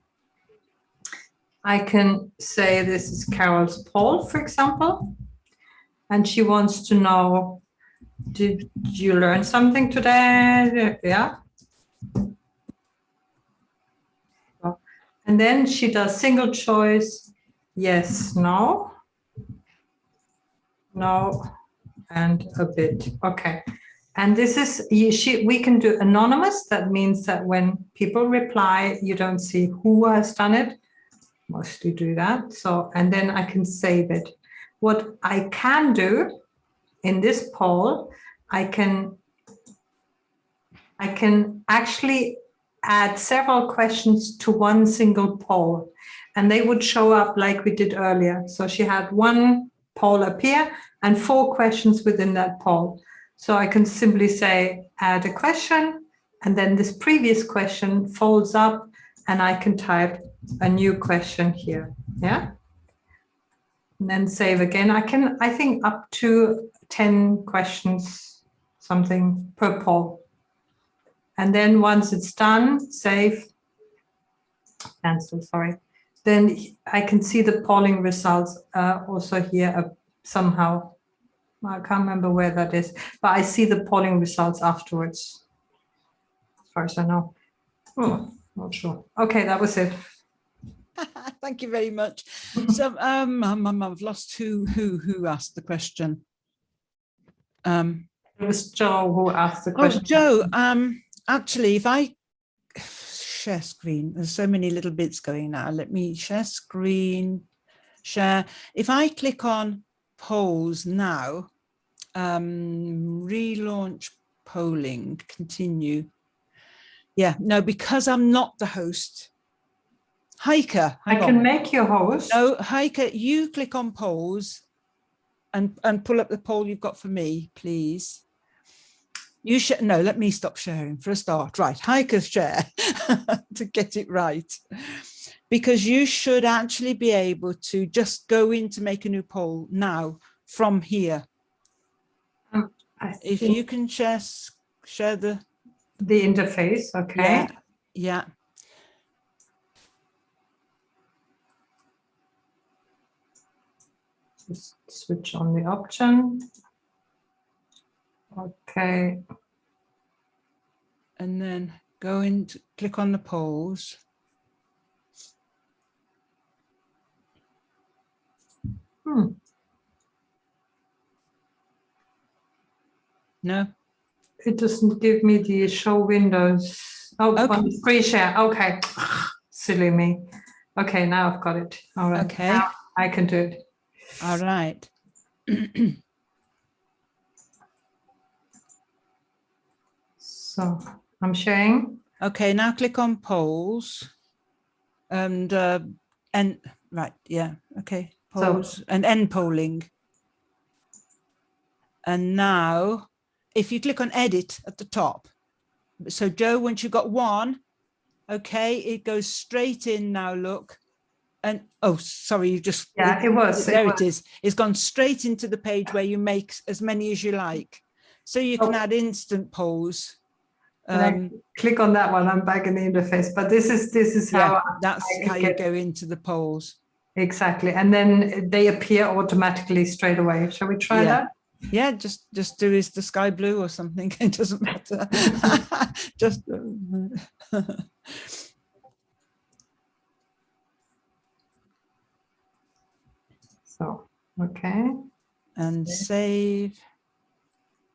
I can say this is Carol's poll, for example, and she wants to know, did you learn something today? Yeah. And then she does single choice, yes, no, no, and a bit. Okay. And this is, we can do anonymous. That means that when people reply, you don't see who has done it. Mostly do that. So, and then I can save it. What I can do in this poll, I can actually add several questions to one single poll, and they would show up like we did earlier. So she had one poll appear and 4 questions within that poll. So I can simply say, add a question, and then this previous question folds up, and I can type a new question here. Yeah. And then save again. I think up to 10 questions, something per poll. And then once it's done, save, cancel, sorry. Then I can see the polling results also here somehow. I can't remember where that is, but I see the polling results afterwards, as far as I know. Oh, not sure. Okay, that was it. Thank you very much. So I've lost who asked the question. It was Joe who asked the question. Oh, Joe, actually, if I share screen, there's so many little bits going now. Let me share screen, share. If I click on polls now, relaunch polling, continue. Yeah, no, because I'm not the host. Heike, I can make you host. No, Heike, you click on polls and pull up the poll you've got for me, please. You should, no, let me stop sharing for a start. Right, Heike's share to get it right. Because you should actually be able to just go in to make a new poll now from here. If you can share the interface, okay. Yeah. Just switch on the option. Okay. And then go in, click on the polls. No. It doesn't give me the show windows. Oh, okay. Free share. Okay. silly me. Okay, now I've got it. All right. Okay. Now I can do it. All right. So I'm sharing. Okay, now click on polls and right, yeah, okay, polls and end polling. And now if you click on edit at the top, so Joe, once you've got one, okay, it goes straight in now, look. And oh, sorry, you just, Yeah, it is. It's gone straight into the page where you make as many as you like. So you can add instant polls. I click on that one, I'm back in the interface, but this is how that's how you go into the polls. Exactly. And then they appear automatically straight away. Shall we try that? Yeah, just do is the sky blue or something. It doesn't matter. Just so okay. And save.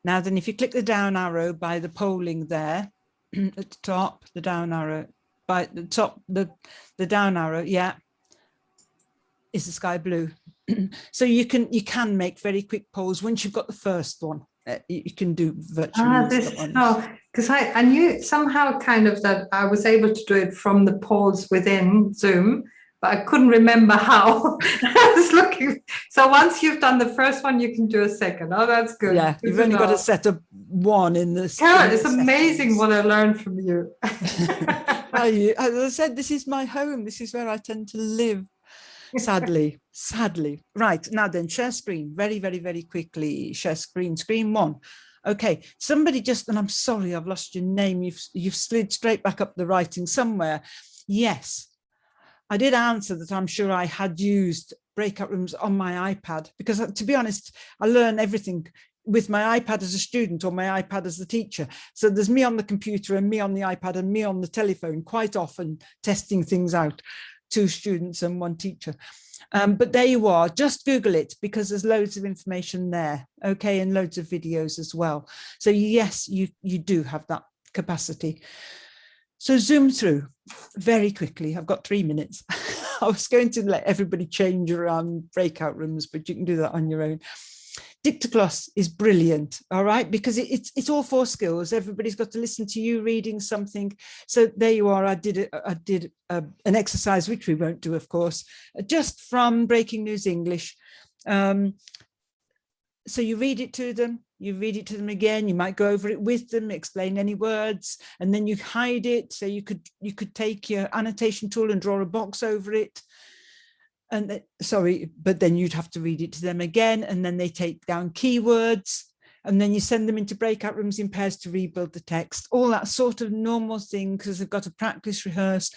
Now then, if you click the down arrow by the polling there at the top, the down arrow by the top, the down arrow, yeah, is the sky blue. So you can make very quick polls once you've got the first one. You can do virtually because I knew somehow kind of that I was able to do it from the polls within Zoom, but I couldn't remember how. I was looking. So once you've done the first one, you can do a second. Oh, that's good. Yeah, you've only got to set up one in this. Carol, it's amazing what I learned from you. As I said, this is my home. This is where I tend to live. Sadly. Right, now then, share screen, very, very, very quickly. Share screen, screen one. Okay, somebody just, and I'm sorry, I've lost your name. You've slid straight back up the writing somewhere. Yes, I did answer that I'm sure I had used breakout rooms on my iPad, because to be honest, I learn everything with my iPad as a student or my iPad as the teacher. So there's me on the computer and me on the iPad and me on the telephone, quite often testing things out. 2 students and 1 teacher. But there you are, just Google it, because there's loads of information there, okay, and loads of videos as well. So yes, you do have that capacity. So zoom through very quickly. I've got 3 minutes. I was going to let everybody change around breakout rooms, but you can do that on your own. Dictogloss is brilliant, all right, because it's all 4 skills. Everybody's got to listen to you reading something. So there you are. I did an exercise, which we won't do, of course, just from Breaking News English. So you read it to them, again, you might go over it with them, explain any words, and then you hide it. So you could take your annotation tool and draw a box over it. And but then you'd have to read it to them again, and then they take down keywords, and then you send them into breakout rooms in pairs to rebuild the text, all that sort of normal thing, because they've got to practice, rehearse.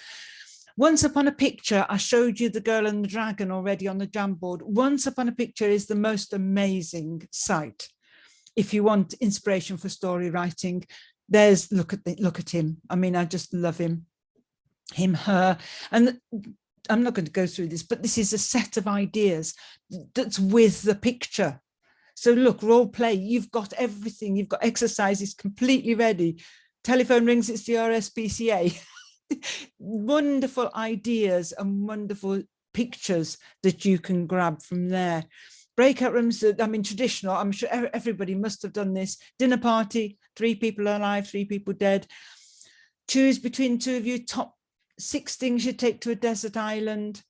Once Upon a Picture, I showed you the Girl and the Dragon already on the Jamboard. Once Upon a Picture is the most amazing site. If you want inspiration for story writing, there's, look at him. I mean, I just love him, her, and I'm not going to go through this, but this is a set of ideas that's with the picture. So look, role play, you've got everything. You've got exercises completely ready. Telephone rings, it's the RSPCA. Wonderful ideas and wonderful pictures that you can grab from there. Breakout rooms, I mean, traditional, I'm sure everybody must have done this. Dinner party, 3 people alive, 3 people dead. Choose between 2 of you, top 6 things you take to a desert island.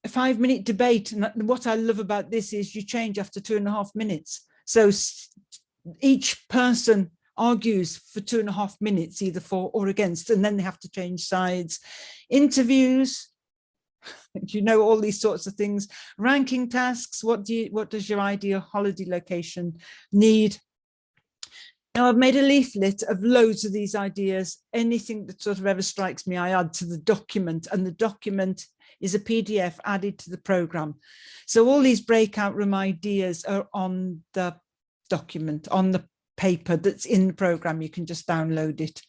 A 5-minute debate. And what I love about this is you change after 2.5 minutes. So each person argues for 2.5 minutes, either for or against, and then they have to change sides. Interviews, you know, all these sorts of things. Ranking tasks, what does your ideal holiday location need? Now, I've made a leaflet of loads of these ideas. Anything that sort of ever strikes me, I add to the document, and the document is a PDF added to the program. So all these breakout room ideas are on the document, on the paper that's in the program. You can just download it.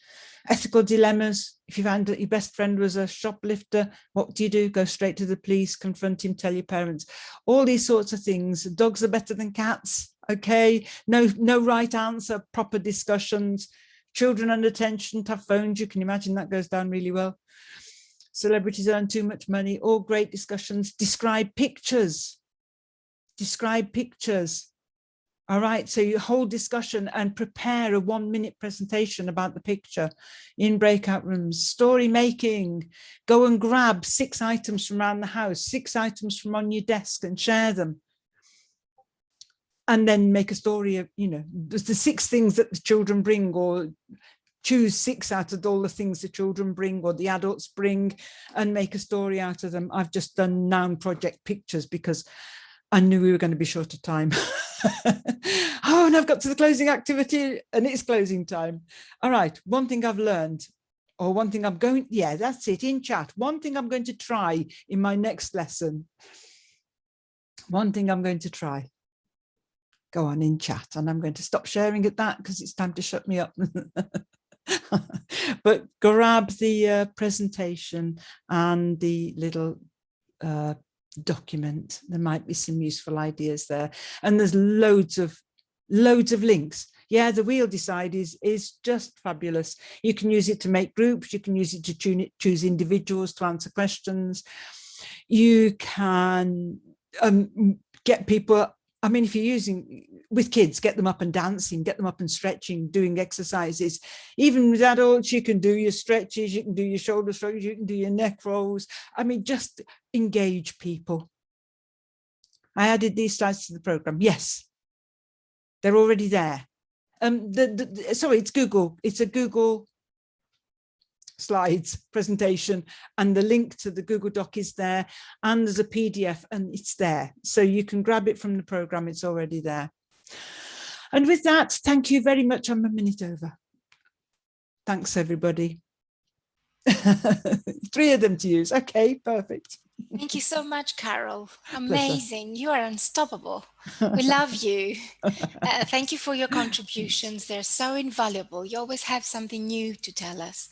Ethical dilemmas. If you found that your best friend was a shoplifter, what do? Go straight to the police, confront him, tell your parents. All these sorts of things. Dogs are better than cats. Okay, no right answer, proper discussions. Children under tension, tough phones. You can imagine that goes down really well. celebrities earn too much money, all great discussions. Describe pictures. Describe pictures. All right, so you hold discussion and prepare a 1-minute presentation about the picture in breakout rooms. Story making, go and grab 6 items from around the house, 6 items from on your desk and share them. And then make a story of, you know, the 6 things that the children bring, or choose 6 out of all the things the children bring or the adults bring and make a story out of them. I've just done noun project pictures because I knew we were going to be short of time. Oh, and I've got to the closing activity and it's closing time. All right, one thing I've learned, or one thing I'm going, yeah, that's it, in chat. One thing I'm going to try in my next lesson. One thing I'm going to try. Go on in chat, and I'm going to stop sharing at that because it's time to shut me up. But grab the presentation and the little document. There might be some useful ideas there, and there's loads of links. Yeah, the wheel decide is just fabulous. You can use it to make groups, you can use it to choose individuals to answer questions. You can get people, I mean, if you're using with kids, get them up and dancing, get them up and stretching, doing exercises. Even with adults, you can do your stretches, you can do your shoulder strokes, you can do your neck rolls. I mean, just engage people. I added these slides to the program. Yes, they're already there. Sorry, it's Google. It's a Google Slides presentation, and the link to the Google Doc is there, and there's a PDF and it's there. So you can grab it from the program. It's already there. And with that, thank you very much. I'm a minute over. Thanks, everybody. 3 of them to use. Okay, perfect. Thank you so much, Carol. Pleasure. Amazing. You are unstoppable. We love you. Thank you for your contributions. They're so invaluable. You always have something new to tell us.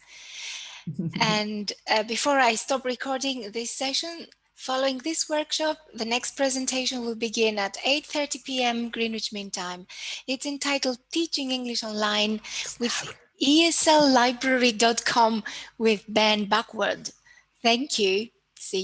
And before I stop recording this session, following this workshop, the next presentation will begin at 8:30 p.m. Greenwich Mean Time. It's entitled Teaching English Online with ESLlibrary.com with Ben Backward. Thank you.